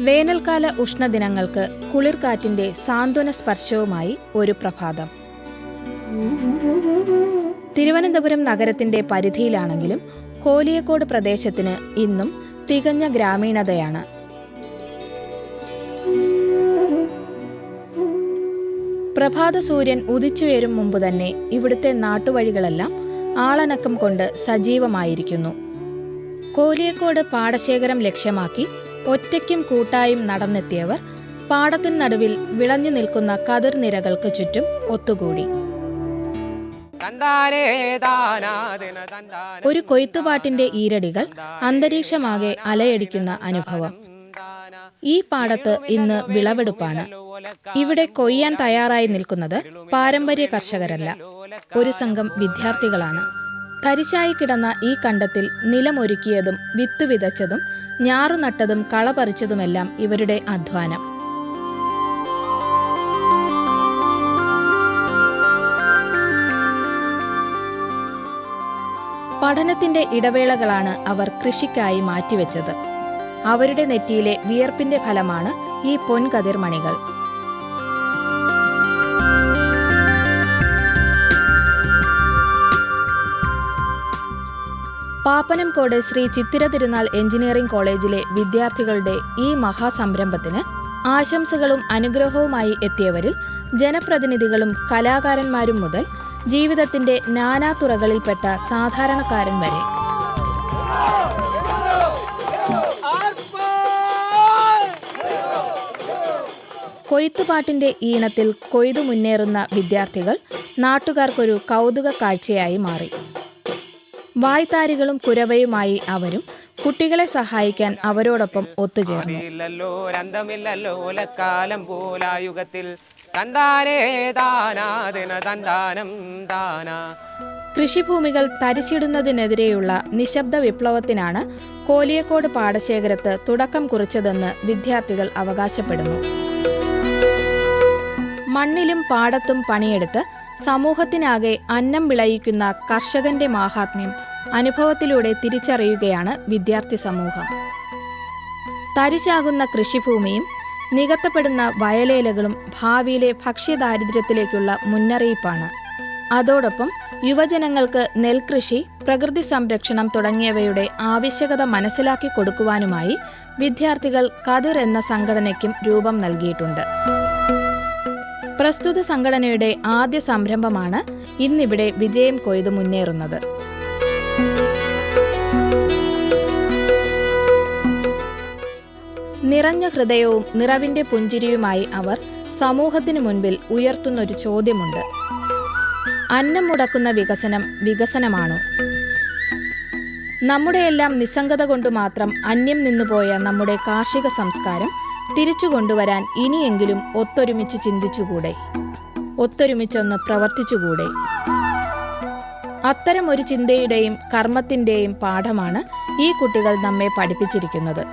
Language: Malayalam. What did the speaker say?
വേനൽക്കാല ഉഷ്ണദിനങ്ങൾക്ക് കുളിർക്കാറ്റിന്റെ സാന്ത്വന സ്പർശവുമായി ഒരു പ്രഭാതം. തിരുവനന്തപുരം നഗരത്തിന്റെ പരിധിയിലാണെങ്കിലും കോലിയക്കോട് പ്രദേശത്തിന് ഇന്നും തികഞ്ഞ ഗ്രാമീണതയാണ്. പ്രഭാത സൂര്യൻ ഉദിച്ചുയരും മുമ്പ് തന്നെ ഇവിടുത്തെ നാട്ടുവഴികളെല്ലാം ആളനക്കം കൊണ്ട് സജീവമായിരിക്കുന്നു. കോലിയക്കോട് പാടശേഖരം ലക്ഷ്യമാക്കി ഒറ്റയ്ക്കും കൂട്ടായും നടന്നെത്തിയവർ പാടത്തിൻ നടുവിൽ വിളഞ്ഞു നിൽക്കുന്ന കതിർനിരകൾക്ക് ചുറ്റും ഒത്തുകൂടി. ഒരു കൊയ്ത്തുപാട്ടിന്റെ ഈരടികൾ അന്തരീക്ഷമാകെ അലയടിക്കുന്ന അനുഭവം. ഈ പാടത്ത് ഇന്ന് വിളവെടുപ്പാണ്. ഇവിടെ കൊയ്യാൻ തയ്യാറായി നിൽക്കുന്നത് പാരമ്പര്യ കർഷകരല്ല, ഒരു സംഘം വിദ്യാർത്ഥികളാണ്. തരിശായി കിടന്ന ഈ കണ്ടത്തിൽ നിലമൊരുക്കിയതും വിത്തു വിതച്ചതും ഞാറുനട്ടതും കളപറിച്ചതുമെല്ലാം ഇവരുടെ അധ്വാനം. പഠനത്തിന്റെ ഇടവേളകളാണ് അവർ കൃഷിക്കായി മാറ്റിവെച്ചത്. അവരുടെ നെറ്റിയിലെ വിയർപ്പിന്റെ ഫലമാണ് ഈ പൊൻകതിർമണികൾ. പാപ്പനംകോട് ശ്രീ ചിത്തിര തിരുനാൾ എഞ്ചിനീയറിംഗ് കോളേജിലെ വിദ്യാർത്ഥികളുടെ ഈ മഹാസംരംഭത്തിന് ആശംസകളും അനുഗ്രഹവുമായി എത്തിയവരിൽ ജനപ്രതിനിധികളും കലാകാരന്മാരും മുതൽ ജീവിതത്തിന്റെ നാനാതുറകളിൽപ്പെട്ട സാധാരണക്കാരൻ വരെ. കൊയ്ത്തുപാട്ടിന്റെ ഈണത്തിൽ കൊയ്തു മുന്നേറുന്ന വിദ്യാർത്ഥികൾ നാട്ടുകാർക്കൊരു കൗതുക കാഴ്ചയായി മാറി. വായ്ത്താരികളും കുരവയുമായി അവരും കുട്ടികളെ സഹായിക്കാൻ അവരോടൊപ്പം ഒത്തുചേർന്നു. കൃഷിഭൂമികൾ തരിച്ചിടുന്നതിനെതിരെയുള്ള നിശബ്ദ വിപ്ലവത്തിനാണ് കോലിയക്കോട് പാടശേഖരത്ത് തുടക്കം കുറിച്ചതെന്ന് വിദ്യാർത്ഥികൾ അവകാശപ്പെടുന്നു. മണ്ണിലും പാടത്തും പണിയെടുത്ത് സമൂഹത്തിനാകെ അന്നം വിളയിക്കുന്ന കർഷകന്റെ മാഹാത്മ്യം അനുഭവത്തിലൂടെ തിരിച്ചറിയുകയാണ് വിദ്യാർത്ഥി സമൂഹം. തരിശാകുന്ന കൃഷിഭൂമിയും നികത്തപ്പെടുന്ന വയലേലകളും ഭാവിയിലെ ഭക്ഷ്യദാരിദ്ര്യത്തിലേക്കുള്ള മുന്നറിയിപ്പാണ്. അതോടൊപ്പം യുവജനങ്ങൾക്ക് നെൽകൃഷി, പ്രകൃതി സംരക്ഷണം തുടങ്ങിയവയുടെ ആവശ്യകത മനസ്സിലാക്കി കൊടുക്കുവാനുമായി വിദ്യാർത്ഥികൾ കതിർ എന്ന സംഘടനയ്ക്കും രൂപം നൽകിയിട്ടുണ്ട്. പ്രസ്തുത സംഘടനയുടെ ആദ്യ സംരംഭമാണ് ഇന്നിവിടെ വിജയം കൊയ്തു മുന്നേറുന്നത്. നിറഞ്ഞ ഹൃദയവും നിറവിന്റെ പുഞ്ചിരിയുമായി അവർ സമൂഹത്തിനു മുൻപിൽ ഉയർത്തുന്നൊരു ചോദ്യമുണ്ട്: അന്നം മുടക്കുന്ന വികസനം വികസനമാണോ? നമ്മുടെയെല്ലാം നിസ്സംഗത കൊണ്ട് മാത്രം അന്യം നിന്നുപോയ നമ്മുടെ കാർഷിക സംസ്കാരം തിരിച്ചു കൊണ്ടുവരാൻ ഇനിയെങ്കിലും ഒത്തൊരുമിച്ച് ചിന്തിച്ചുകൂടെ? ഒത്തൊരുമിച്ചൊന്ന് പ്രവർത്തിച്ചുകൂടെ? അത്തരമൊരു ചിന്തയുടെയും കർമ്മത്തിന്റെയും പാഠമാണ് ഈ കുട്ടികൾ നമ്മെ പഠിപ്പിച്ചിരിക്കുന്നത്.